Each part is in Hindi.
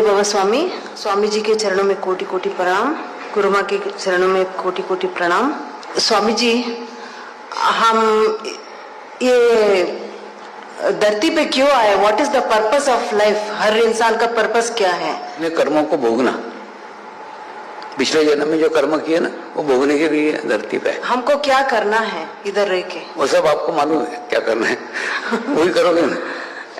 जय बाबा स्वामी। स्वामी जी के चरणों में कोटि कोटि प्रणाम, गुरु माँ के चरणों में कोटि कोटि प्रणाम। स्वामी जी, हम ये धरती पे क्यों आए? What is the purpose of life? हर इंसान का पर्पस क्या है? अपने कर्मों को भोगना। पिछले जन्म में जो कर्म किए ना, वो भोगने के लिए धरती पे। हमको क्या करना है इधर रह के? वो सब आपको मालूम है क्या करना है। वही करोगे ना।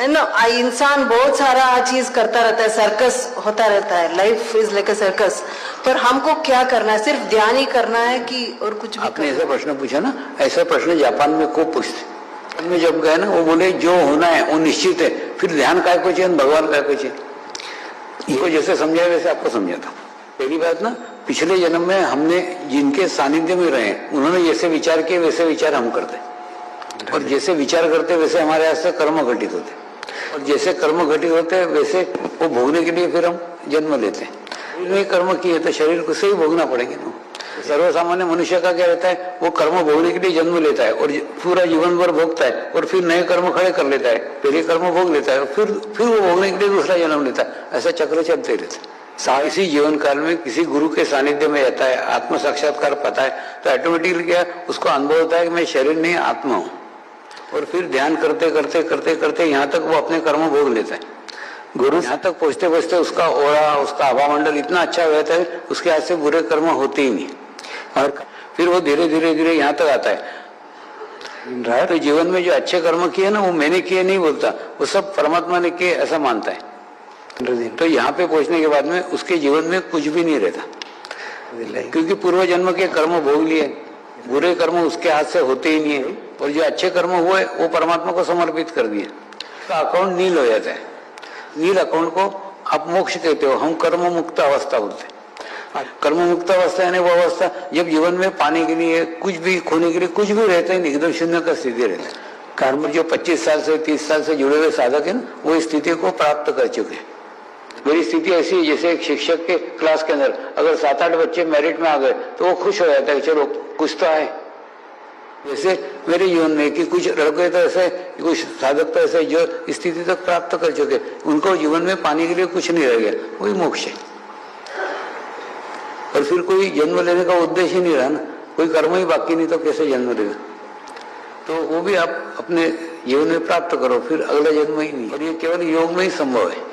इंसान बहुत सारा चीज करता रहता है, सर्कस होता रहता है, life is like a circus. पर हमको क्या करना है? सिर्फ ध्यान ही करना है कि और कुछ भी? आपने ऐसा प्रश्न पूछा ना, ऐसा प्रश्न जापान में खूब पूछते। में जब गए ना, वो बोले जो होना है वो निश्चित है, फिर ध्यान काय को चाहिए, भगवान काय को चाहिए। इनको जैसे समझाया वैसे आपको समझाता। पहली बात ना, पिछले जन्म में हमने जिनके सानिध्य में रहे, उन्होंने जैसे विचार किए वैसे विचार हम करते, और जैसे विचार करते वैसे हमारे यहाँ से कर्म घटित होते, और जैसे कर्म घटित होते हैं वैसे वो भोगने के लिए फिर हम जन्म लेते हैं। कर्म किए तो शरीर को से ही भोगना पड़ेगा ना। सर्वसामान्य मनुष्य का क्या रहता है, वो कर्म भोगने के लिए जन्म लेता है और पूरा जीवन भर भोगता है, और फिर नए कर्म खड़े कर लेता है, पहले कर्म भोग लेता है, फिर वो भोगने के लिए दूसरा जन्म लेता है। ऐसा चक्र चलते रहता है। इसी जीवन काल में किसी गुरु के सानिध्य में रहता है, आत्म साक्षात्कार पता है, तो ऑटोमेटिकली क्या उसको अनुभव होता है कि मैं शरीर नहीं आत्मा हूँ, और फिर ध्यान करते करते करते करते यहाँ तक वो अपने कर्म भोग लेता है। गुरु यहाँ तक पहुँचते पहुँचते उसका ओरा, उसका हवा मंडल इतना अच्छा हो जाता है, उसके हाथ से बुरे कर्म होते ही नहीं, और फिर वो धीरे धीरे धीरे यहाँ तक आता है। तो जीवन में जो अच्छे कर्म किए ना, वो मैंने किए नहीं बोलता, वो सब परमात्मा ने किए ऐसा मानता है। तो यहाँ पे पहुंचने के बाद में उसके जीवन में कुछ भी नहीं रहता, क्योंकि पूर्व जन्म के कर्म भोग लिए, बुरे कर्म उसके हाथ से होते ही नहीं है, और जो अच्छे कर्म हुए वो परमात्मा को समर्पित कर दिए। तो अकाउंट नील हो जाता है। नील अकाउंट को आप मोक्ष कहते हो, हम कर्म मुक्त अवस्था बोलते हैं। कर्म मुक्त अवस्था यानी वो अवस्था जब जीवन में पाने के लिए, कुछ भी खोने के लिए कुछ भी रहता ही नहीं, एकदम शून्य का स्थिति रहता है। कर्म जो 25 साल से 30 साल से जुड़े हुए साधक है ना, वो इस स्थिति को प्राप्त कर चुके हैं। मेरी स्थिति ऐसी है, जैसे एक शिक्षक के क्लास के अंदर अगर 7-8 बच्चे मेरिट में आ गए तो वो खुश हो जाता है, चलो कुछ तो आए। वैसे मेरे जीवन में कि कुछ लड़के तो ऐसे, कुछ साधक तो ऐसे जो स्थिति तक प्राप्त कर चुके, उनको जीवन में पाने के लिए कुछ नहीं रह गया, वही मोक्ष है। और फिर कोई जन्म लेने का उद्देश्य ही नहीं रहा ना, कोई कर्म ही बाकी नहीं, तो कैसे जन्म लेगा? तो वो भी आप अपने जीवन में प्राप्त करो, फिर अगला जन्म ही नहीं। और ये केवल योग में ही संभव है।